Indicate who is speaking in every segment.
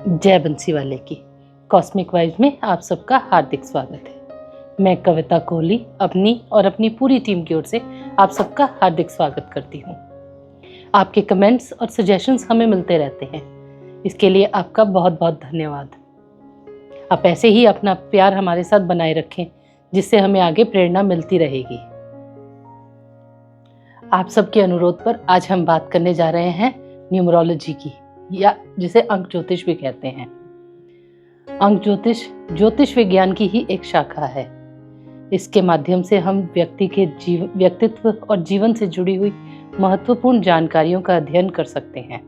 Speaker 1: जय बंसी वाले की कॉस्मिक वाइब्स में आप सबका हार्दिक स्वागत है। मैं कविता कोहली अपनी और अपनी पूरी टीम की ओर से आप सबका हार्दिक स्वागत करती हूँ। आपके कमेंट्स और सजेशंस हमें मिलते रहते हैं, इसके लिए आपका बहुत बहुत धन्यवाद। आप ऐसे ही अपना प्यार हमारे साथ बनाए रखें, जिससे हमें आगे प्रेरणा मिलती रहेगी। आप सबके अनुरोध पर आज हम बात करने जा रहे हैं न्यूमरोलॉजी की, या जिसे अंक ज्योतिष भी कहते हैं। अंक ज्योतिष विज्ञान की ही एक शाखा है। इसके माध्यम से हम व्यक्ति के व्यक्तित्व और जीवन से जुड़ी हुई महत्वपूर्ण जानकारियों का अध्ययन कर सकते हैं।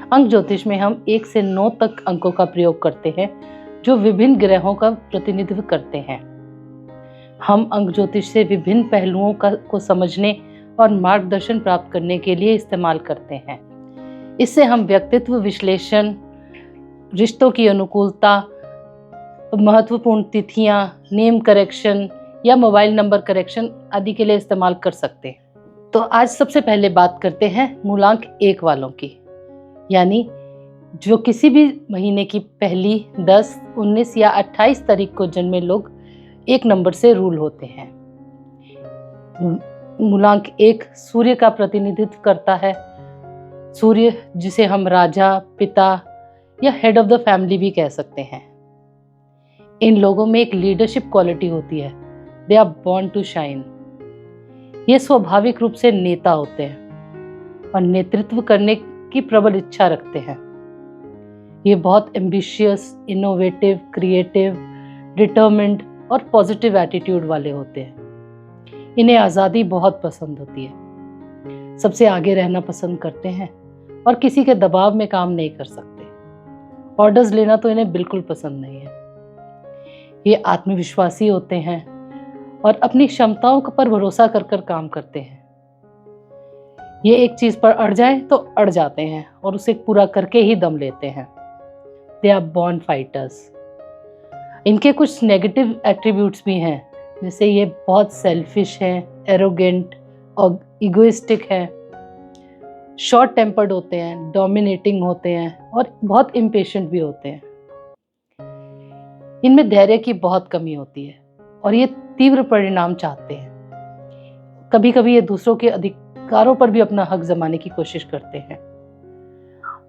Speaker 1: अंक ज्योतिष में हम 1 से 9 तक अंकों का प्रयोग करते हैं, जो विभिन्न ग्रहों का प्रतिनिधित्व करते हैं। हम अंक ज्योतिष से विभिन्न पहलुओं को समझने और मार्गदर्शन प्राप्त करने के लिए इस्तेमाल करते हैं। इससे हम व्यक्तित्व विश्लेषण, रिश्तों की अनुकूलता, महत्वपूर्ण तिथियां, नेम करेक्शन या मोबाइल नंबर करेक्शन आदि के लिए इस्तेमाल कर सकते हैं। तो आज सबसे पहले बात करते हैं मूलांक 1 वालों की, यानी जो किसी भी महीने की पहली, 10, 19 या 28 तारीख को जन्मे लोग 1 नंबर से रूल होते हैं। मूलांक 1 सूर्य का प्रतिनिधित्व करता है। सूर्य, जिसे हम राजा, पिता या हेड ऑफ द फैमिली भी कह सकते हैं। इन लोगों में एक लीडरशिप क्वालिटी होती है। They are born to shine. ये स्वाभाविक रूप से नेता होते हैं और नेतृत्व करने की प्रबल इच्छा रखते हैं। ये बहुत एम्बिशियस, इनोवेटिव, क्रिएटिव, डिटर्मिन्ड और पॉजिटिव एटीट्यूड वाले होते हैं। इन्हें आज़ादी बहुत पसंद होती है, सबसे आगे रहना पसंद करते हैं और किसी के दबाव में काम नहीं कर सकते। ऑर्डर्स लेना तो इन्हें बिल्कुल पसंद नहीं है। ये आत्मविश्वासी होते हैं और अपनी क्षमताओं पर भरोसा कर कर काम करते हैं। ये एक चीज पर अड़ जाए तो अड़ जाते हैं और उसे पूरा करके ही दम लेते हैं। They are born fighters. इनके कुछ नेगेटिव एट्रीब्यूट्स भी हैं, जैसे ये बहुत सेल्फिश हैं, एरोगेंट और इगोइस्टिक हैं, शॉर्ट टेम्पर्ड होते हैं, डोमिनेटिंग होते हैं और बहुत इम्पेशेंट भी होते हैं। इनमें धैर्य की बहुत कमी होती है और ये तीव्र परिणाम चाहते हैं। कभी कभी ये दूसरों के अधिकारों पर भी अपना हक जमाने की कोशिश करते हैं।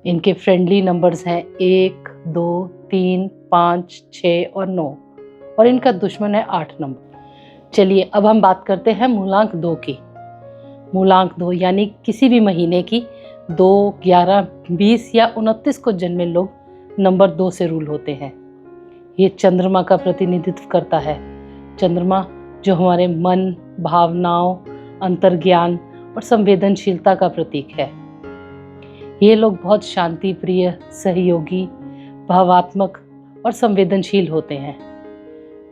Speaker 1: इनके फ्रेंडली नंबर्स हैं 1, 2, 3, 5, 6 और 9, और इनका दुश्मन है 8 नंबर। चलिए अब हम बात करते हैं मूलांक 2 की। मूलांक 2 यानी किसी भी महीने की 2, 11, 20 या 29 को जन्मे लोग नंबर 2 से रूल होते हैं। ये चंद्रमा का प्रतिनिधित्व करता है। चंद्रमा जो हमारे मन, भावनाओं, अंतर्ज्ञान और संवेदनशीलता का प्रतीक है। ये लोग बहुत शांति प्रिय, सहयोगी, भावात्मक और संवेदनशील होते हैं।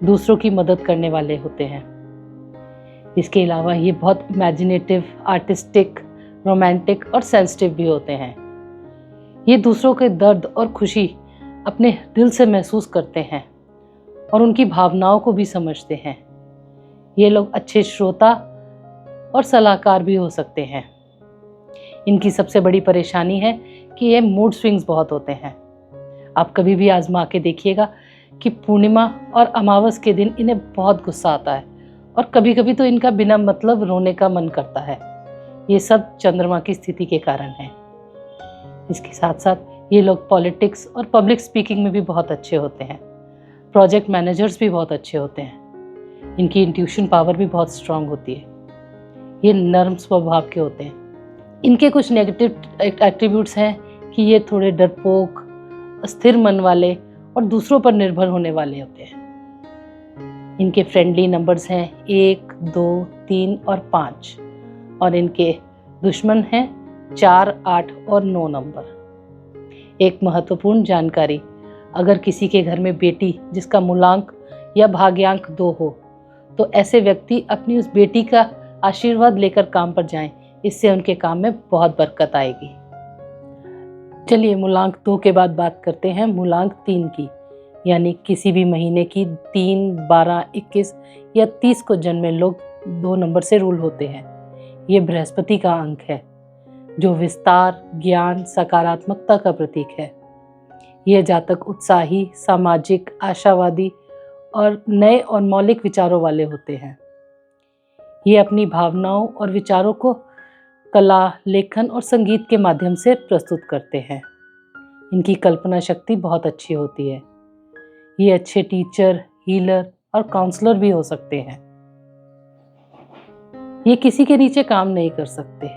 Speaker 1: दूसरों की मदद करने वाले होते हैं। इसके अलावा ये बहुत इमेजिनेटिव, आर्टिस्टिक, रोमांटिक और सेंसिटिव भी होते हैं। ये दूसरों के दर्द और खुशी अपने दिल से महसूस करते हैं और उनकी भावनाओं को भी समझते हैं। ये लोग अच्छे श्रोता और सलाहकार भी हो सकते हैं। इनकी सबसे बड़ी परेशानी है कि ये मूड स्विंग्स बहुत होते हैं। आप कभी भी आजमा के देखिएगा कि पूर्णिमा और अमावस के दिन इन्हें बहुत गुस्सा आता है और कभी कभी तो इनका बिना मतलब रोने का मन करता है। ये सब चंद्रमा की स्थिति के कारण है। इसके साथ साथ ये लोग पॉलिटिक्स और पब्लिक स्पीकिंग में भी बहुत अच्छे होते हैं। प्रोजेक्ट मैनेजर्स भी बहुत अच्छे होते हैं। इनकी इंट्यूशन पावर भी बहुत स्ट्रांग होती है। ये नर्म स्वभाव के होते हैं। इनके कुछ नेगेटिव एट्रीब्यूट्स हैं कि ये थोड़े डरपोक, स्थिर मन वाले और दूसरों पर निर्भर होने वाले होते हैं। इनके फ्रेंडली नंबर्स हैं 1, 2, 3 और 5, और इनके दुश्मन हैं 4, 8 और 9 नंबर। एक महत्वपूर्ण जानकारी, अगर किसी के घर में बेटी जिसका मूलांक या भाग्यांक 2 हो, तो ऐसे व्यक्ति अपनी उस बेटी का आशीर्वाद लेकर काम पर जाएं। इससे उनके काम में बहुत बरकत आएगी। चलिए मूलांक 2 के बाद बात करते हैं मूलांक 3 की, यानी किसी भी महीने की 3, 12, 21 या 30 को जन्मे लोग 2 नंबर से रूल होते हैं। ये बृहस्पति का अंक है, जो विस्तार, ज्ञान, सकारात्मकता का प्रतीक है। यह जातक उत्साही, सामाजिक, आशावादी और नए और मौलिक विचारों वाले होते हैं। ये अपनी भावनाओं और विचारों को कला, लेखन और संगीत के माध्यम से प्रस्तुत करते हैं। इनकी कल्पना शक्ति बहुत अच्छी होती है। ये अच्छे टीचर, हीलर और काउंसलर भी हो सकते हैं। ये किसी के नीचे काम नहीं कर सकते,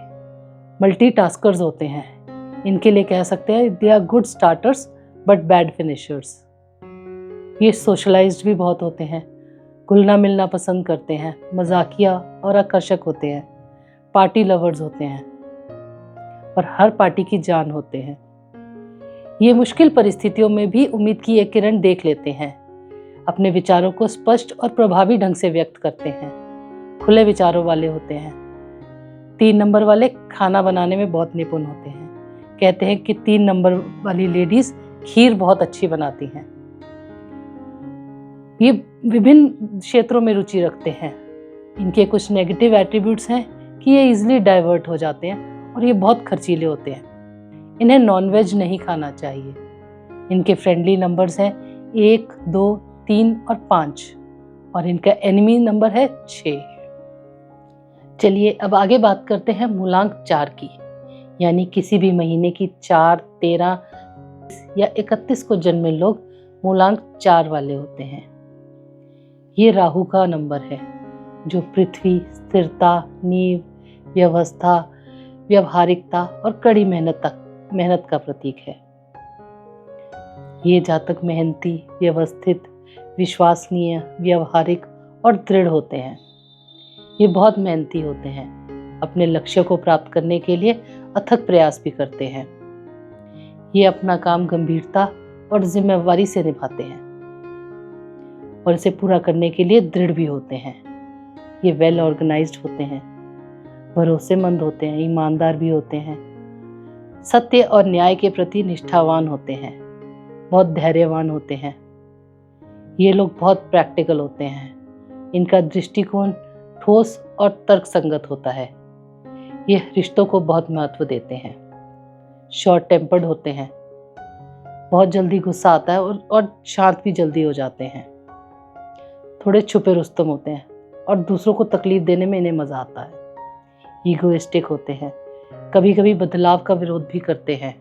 Speaker 1: मल्टीटास्कर्स होते हैं। इनके लिए कह सकते हैं they are good starters but bad finishers. ये सोशलाइज्ड भी बहुत होते हैं, घुलना मिलना पसंद करते हैं, मजाकिया और आकर्षक होते हैं, पार्टी लवर्स होते हैं और हर पार्टी की जान होते हैं। ये मुश्किल परिस्थितियों में भी उम्मीद की एक किरण देख लेते हैं, अपने विचारों को स्पष्ट और प्रभावी ढंग से व्यक्त करते हैं, खुले विचारों वाले होते हैं। 3 नंबर वाले खाना बनाने में बहुत निपुण होते हैं। कहते हैं कि 3 नंबर वाली लेडीज खीर बहुत अच्छी बनाती हैं। ये विभिन्न क्षेत्रों में रुचि रखते हैं। इनके कुछ नेगेटिव एट्रीब्यूट्स हैं कि ये इजीली डाइवर्ट हो जाते हैं और ये बहुत खर्चीले होते हैं। इन्हें नॉनवेज नहीं खाना चाहिए। इनके फ्रेंडली नंबर्स हैं 1, 2, 3 और 5 और इनका एनिमी नंबर है 6। चलिए अब आगे बात करते हैं मूलांक 4 की, यानी किसी भी महीने की 4, 13 या 31 को जन्मे लोग मूलांक 4 वाले होते हैं। ये राहु का नंबर है जो पृथ्वी, स्थिरता, नींव, व्यवस्था, व्यवहारिकता और कड़ी मेहनत का प्रतीक है। ये जातक मेहनती, व्यवस्थित, विश्वसनीय, व्यवहारिक और दृढ़ होते हैं। ये बहुत मेहनती होते हैं, अपने लक्ष्य को प्राप्त करने के लिए अथक प्रयास भी करते हैं। ये अपना काम गंभीरता और जिम्मेवारी से निभाते हैं और इसे पूरा करने के लिए दृढ़ भी होते हैं। ये वेल ऑर्गेनाइज्ड होते हैं, भरोसेमंद होते हैं, ईमानदार भी होते हैं, सत्य और न्याय के प्रति निष्ठावान होते हैं, बहुत धैर्यवान होते हैं। ये लोग बहुत प्रैक्टिकल होते हैं। इनका दृष्टिकोण ठोस और तर्कसंगत होता है। ये रिश्तों को बहुत महत्व देते हैं। शॉर्ट टेम्पर्ड होते हैं, बहुत जल्दी गुस्सा आता है और शांत भी जल्दी हो जाते हैं। थोड़े छुपे रुस्तम होते हैं और दूसरों को तकलीफ देने में इन्हें मजा आता है। ईगोइस्टिक होते हैं, कभी कभी बदलाव का विरोध भी करते हैं।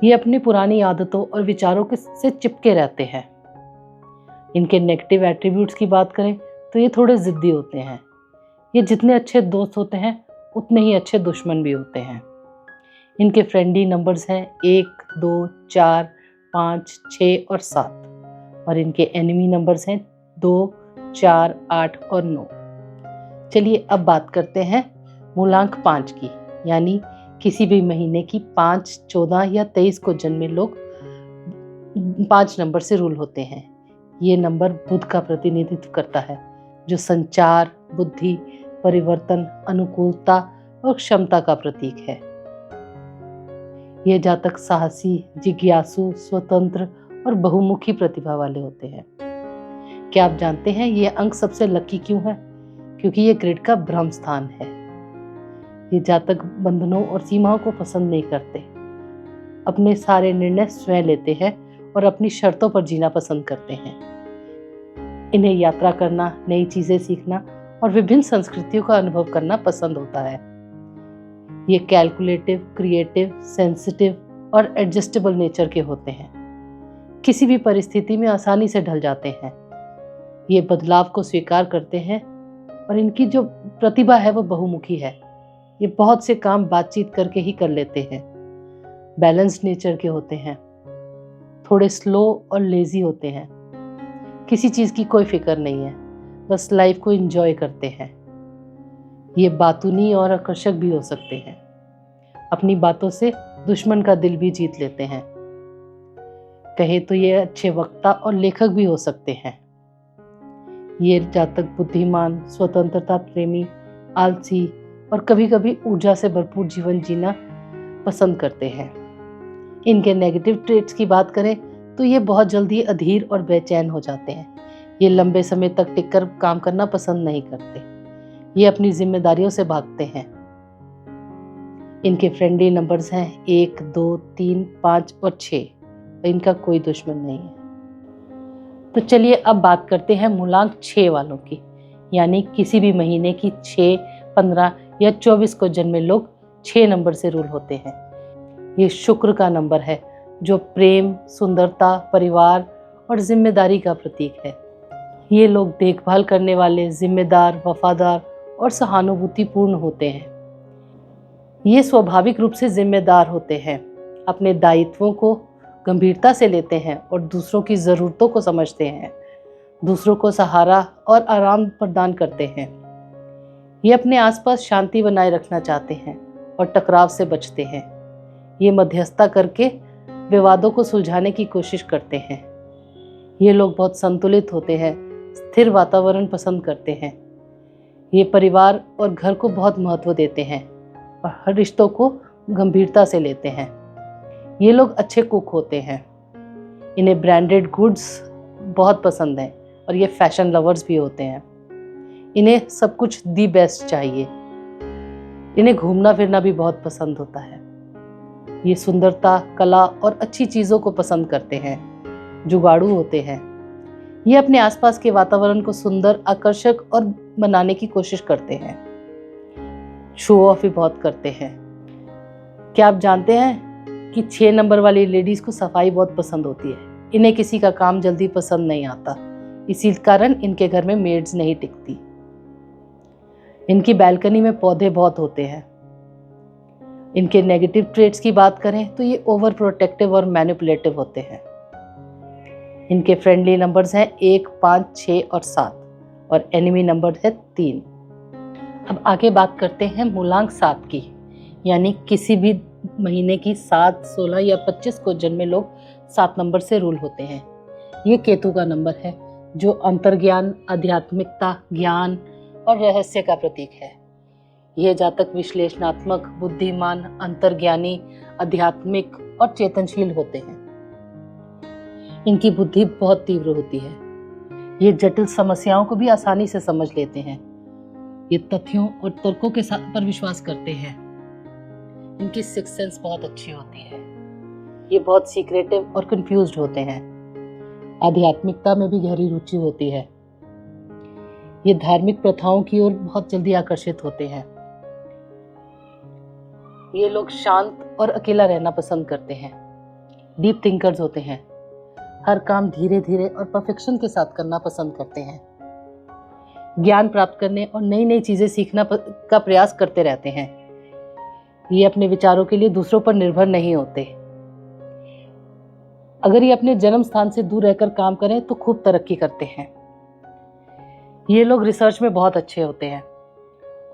Speaker 1: ये अपनी पुरानी आदतों और विचारों से चिपके रहते हैं। इनके नेगेटिव एट्रीब्यूट्स की बात करें तो ये थोड़े जिद्दी होते हैं। ये जितने अच्छे दोस्त होते हैं उतने ही अच्छे दुश्मन भी होते हैं। इनके फ्रेंडली नंबर्स हैं 1, 2, 4, 5, 6 और 7 और इनके एनिमी नंबर्स हैं 2, 4, 8 और 9। चलिए अब बात करते हैं मूलांक 5 की, यानी किसी भी महीने की 5, 14 या 23 को जन्मे लोग 5 नंबर से रूल होते हैं। ये नंबर बुध का प्रतिनिधित्व करता है, जो संचार, बुद्धि, परिवर्तन, अनुकूलता और क्षमता का प्रतीक है। ये जातक साहसी, जिज्ञासु, स्वतंत्र और बहुमुखी प्रतिभा वाले होते हैं। क्या आप जानते हैं ये अंक सबसे लकी क्यों है? क्योंकि ये ग्रिड का ब्रह्म स्थान है। ये जातक बंधनों और सीमाओं को पसंद नहीं करते, अपने सारे निर्णय स्वयं लेते हैं और अपनी शर्तों पर जीना पसंद करते हैं। इन्हें यात्रा करना, नई चीजें सीखना और विभिन्न संस्कृतियों का अनुभव करना पसंद होता है। ये कैलकुलेटिव, क्रिएटिव, सेंसिटिव और एडजस्टेबल नेचर के होते हैं। किसी भी परिस्थिति में आसानी से ढल जाते हैं। ये बदलाव को स्वीकार करते हैं और इनकी जो प्रतिभा है वो बहुमुखी है। ये बहुत से काम बातचीत करके ही कर लेते हैं। बैलेंस्ड नेचर के होते हैं, थोड़े स्लो और लेजी होते हैं। किसी चीज़ की कोई फिक्र नहीं है, बस लाइफ को एंजॉय करते हैं। ये बातूनी और आकर्षक भी हो सकते हैं। अपनी बातों से दुश्मन का दिल भी जीत लेते हैं। कहे तो ये अच्छे वक्ता और लेखक भी हो सकते हैं। ये जातक बुद्धिमान, स्वतंत्रता प्रेमी, आलसी और कभी कभी ऊर्जा से भरपूर जीवन जीना पसंद करते हैं। इनके नेगेटिव ट्रेट्स की बात करें तो ये बहुत जल्दी अधीर और बेचैन हो जाते हैं। ये लंबे समय तक टिककर काम करना पसंद नहीं करते। ये अपनी जिम्मेदारियों से भागते हैं। इनके फ्रेंडली नंबर्स हैं 1, 2, 3, 5 और 6 इनका कोई दुश्मन नहीं है। तो चलिए अब बात करते हैं मूलांक 6 वालों की, यानी किसी भी महीने की 6, 15 या 24 को जन्मे लोग 6 नंबर से रूल होते हैं। ये शुक्र का नंबर है जो प्रेम, सुंदरता, परिवार और जिम्मेदारी का प्रतीक है। ये लोग देखभाल करने वाले, जिम्मेदार, वफादार और सहानुभूतिपूर्ण होते हैं। ये स्वाभाविक रूप से जिम्मेदार होते हैं, अपने दायित्वों को गंभीरता से लेते हैं और दूसरों की ज़रूरतों को समझते हैं, दूसरों को सहारा और आराम प्रदान करते हैं। ये अपने आसपास शांति बनाए रखना चाहते हैं और टकराव से बचते हैं। ये मध्यस्थता करके विवादों को सुलझाने की कोशिश करते हैं। ये लोग बहुत संतुलित होते हैं, स्थिर वातावरण पसंद करते हैं। ये परिवार और घर को बहुत महत्व देते हैं और हर रिश्तों को गंभीरता से लेते हैं। ये लोग अच्छे कुक होते हैं। इन्हें ब्रांडेड गुड्स बहुत पसंद है और ये फैशन लवर्स भी होते हैं। इन्हें सब कुछ दी बेस्ट चाहिए। इन्हें घूमना फिरना भी बहुत पसंद होता है। ये सुंदरता, कला और अच्छी चीज़ों को पसंद करते हैं, जुगाड़ू होते हैं। ये अपने आसपास के वातावरण को सुंदर, आकर्षक और बनाने की कोशिश करते हैं। शो ऑफ भी बहुत करते हैं। क्या आप जानते हैं कि 6 नंबर वाली लेडीज़ को सफाई बहुत पसंद होती है। इन्हें किसी का काम जल्दी पसंद नहीं आता, इसी कारण इनके घर में मेड्स नहीं टिकती। इनकी बालकनी में पौधे बहुत होते हैं। इनके नेगेटिव ट्रेट्स की बात करें तो ये ओवर प्रोटेक्टिव और मैनिपुलेटिव होते हैं। इनके फ्रेंडली नंबर्स हैं 1, 5, 6 और 7 और एनिमी नंबर है 3। अब आगे बात करते हैं मूलांक 7 की, यानी किसी भी महीने की 7, 16 या 25 को जन्मे लोग 7 नंबर से रूल होते हैं। ये केतु का नंबर है जो अंतर्ज्ञान, आध्यात्मिकता, ज्ञान और रहस्य का प्रतीक है। यह जातक विश्लेषणात्मक, बुद्धिमान, अंतर्ज्ञानी, आध्यात्मिक और चेतनशील होते हैं। इनकी बुद्धि बहुत तीव्र होती है। ये जटिल समस्याओं को भी आसानी से समझ लेते हैं। ये तथ्यों और तर्कों के साथ पर विश्वास करते हैं। इनकी सिक्स सेंस बहुत अच्छी होती है। ये बहुत सीक्रेटिव और कंफ्यूज्ड होते हैं। आध्यात्मिकता में भी गहरी रुचि होती है। ये धार्मिक प्रथाओं की ओर बहुत जल्दी आकर्षित होते हैं। ये लोग शांत और अकेला रहना पसंद करते हैं। डीप थिंकर्स होते हैं। हर काम धीरे धीरे और परफेक्शन के साथ करना पसंद करते हैं। ज्ञान प्राप्त करने और नई नई चीजें सीखना का प्रयास करते रहते हैं। ये अपने विचारों के लिए दूसरों पर निर्भर नहीं होते। अगर ये अपने जन्म स्थान से दूर रहकर काम करें तो खूब तरक्की करते हैं। ये लोग रिसर्च में बहुत अच्छे होते हैं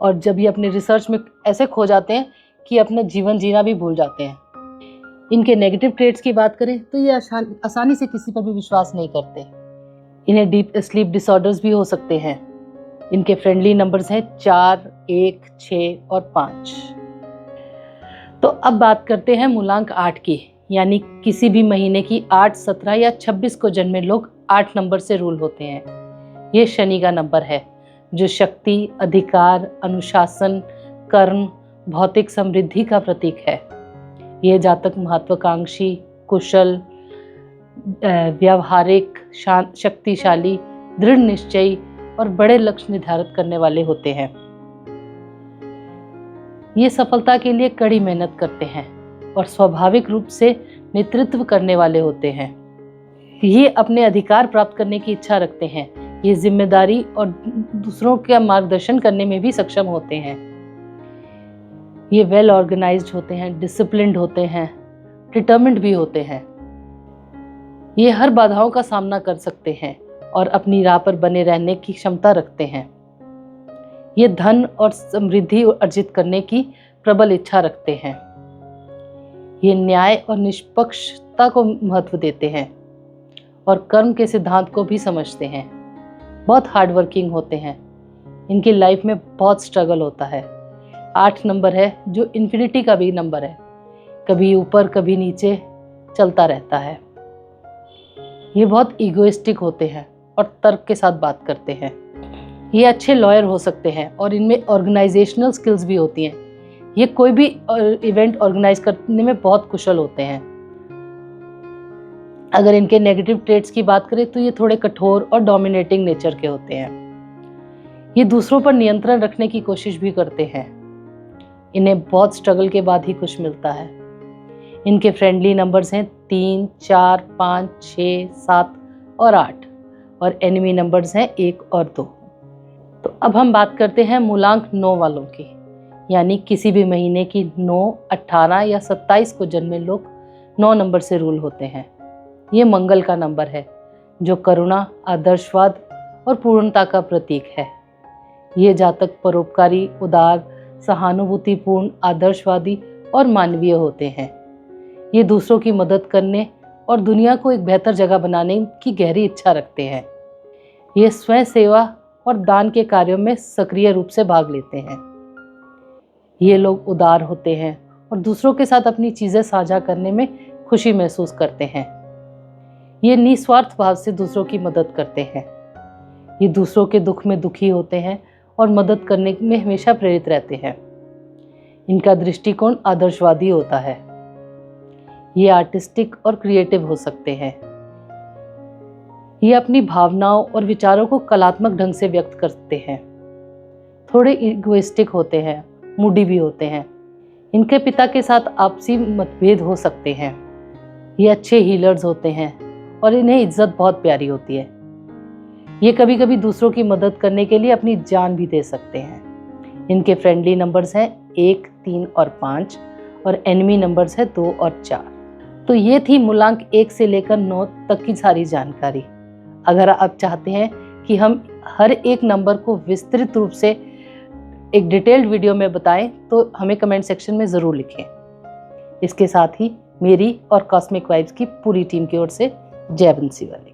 Speaker 1: और जब ये अपने रिसर्च में ऐसे खो जाते हैं कि अपना जीवन जीना भी भूल जाते हैं। इनके नेगेटिव ट्रेट्स की बात करें तो ये आसानी से किसी पर भी विश्वास नहीं करते। इन्हें डीप स्लीप डिसऑर्डर्स भी हो सकते हैं। इनके फ्रेंडली नंबर्स हैं 4, 1, 6 और 5। तो अब बात करते हैं मूलांक 8 की, यानी किसी भी महीने की 8, 17 या 26 को जन्मे लोग 8 नंबर से रूल होते हैं। ये शनि का नंबर है जो शक्ति, अधिकार, अनुशासन, कर्म, भौतिक समृद्धि का प्रतीक है। ये जातक महत्वाकांक्षी, कुशल, व्यावहारिक, शक्तिशाली, दृढ़ निश्चयी और बड़े लक्ष्य निर्धारित करने वाले होते हैं। ये सफलता के लिए कड़ी मेहनत करते हैं और स्वाभाविक रूप से नेतृत्व करने वाले होते हैं। ये अपने अधिकार प्राप्त करने की इच्छा रखते हैं। ये जिम्मेदारी और दूसरों का मार्गदर्शन करने में भी सक्षम होते हैं। ये वेल ऑर्गेनाइज्ड होते हैं, डिसिप्लिन्ड होते हैं, डिटर्मिन्ड भी होते हैं। ये हर बाधाओं का सामना कर सकते हैं और अपनी राह पर बने रहने की क्षमता रखते हैं। ये धन और समृद्धि अर्जित करने की प्रबल इच्छा रखते हैं। ये न्याय और निष्पक्षता को महत्व देते हैं और कर्म के सिद्धांत को भी समझते हैं। बहुत हार्डवर्किंग होते हैं। इनकी लाइफ में बहुत स्ट्रगल होता है। 8 नंबर है जो इन्फिनिटी का भी नंबर है, कभी ऊपर कभी नीचे चलता रहता है। ये बहुत इगोइस्टिक होते हैं और तर्क के साथ बात करते हैं। ये अच्छे लॉयर हो सकते हैं और इनमें ऑर्गेनाइजेशनल स्किल्स भी होती हैं। ये कोई भी इवेंट ऑर्गेनाइज करने में बहुत कुशल होते हैं। अगर इनके नेगेटिव ट्रेट्स की बात करें तो ये थोड़े कठोर और डोमिनेटिंग नेचर के होते हैं। ये दूसरों पर नियंत्रण रखने की कोशिश भी करते हैं। इन्हें बहुत स्ट्रगल के बाद ही कुछ मिलता है। इनके फ्रेंडली नंबर्स हैं 3, 4, 5, 6, 7 और 8 और एनिमी नंबर्स हैं 1 और 2। तो अब हम बात करते हैं मूलांक 9 वालों की, यानी किसी भी महीने की 9, 18 या 27 को जन्मे लोग 9 नंबर से रूल होते हैं। ये मंगल का नंबर है जो करुणा, आदर्शवाद और पूर्णता का प्रतीक है। ये जातक परोपकारी, उदार, सहानुभूतिपूर्ण, आदर्शवादी और मानवीय होते हैं। ये दूसरों की मदद करने और दुनिया को एक बेहतर जगह बनाने की गहरी इच्छा रखते हैं। ये स्वयं सेवा और दान के कार्यों में सक्रिय रूप से भाग लेते हैं। ये लोग उदार होते हैं और दूसरों के साथ अपनी चीज़ें साझा करने में खुशी महसूस करते हैं। ये निस्वार्थ भाव से दूसरों की मदद करते हैं। ये दूसरों के दुख में दुखी होते हैं और मदद करने में हमेशा प्रेरित रहते हैं। इनका दृष्टिकोण आदर्शवादी होता है। ये आर्टिस्टिक और क्रिएटिव हो सकते हैं। ये अपनी भावनाओं और विचारों को कलात्मक ढंग से व्यक्त करते हैं। थोड़े इगोइस्टिक होते हैं, मूडी भी होते हैं। इनके पिता के साथ आपसी मतभेद हो सकते हैं। ये अच्छे हीलर्स होते हैं और इन्हें इज्जत बहुत प्यारी होती है। ये कभी कभी दूसरों की मदद करने के लिए अपनी जान भी दे सकते हैं। इनके फ्रेंडली नंबर्स हैं 1, 3 और 5 और एनिमी नंबर्स हैं 2 और 4। तो ये थी मूलांक 1 से लेकर 9 तक की सारी जानकारी। अगर आप चाहते हैं कि हम हर एक नंबर को विस्तृत रूप से एक डिटेल्ड वीडियो में बताएं तो हमें कमेंट सेक्शन में ज़रूर लिखें। इसके साथ ही मेरी और कॉस्मिक वाइब्स की पूरी टीम की ओर से जय बंसी वाली।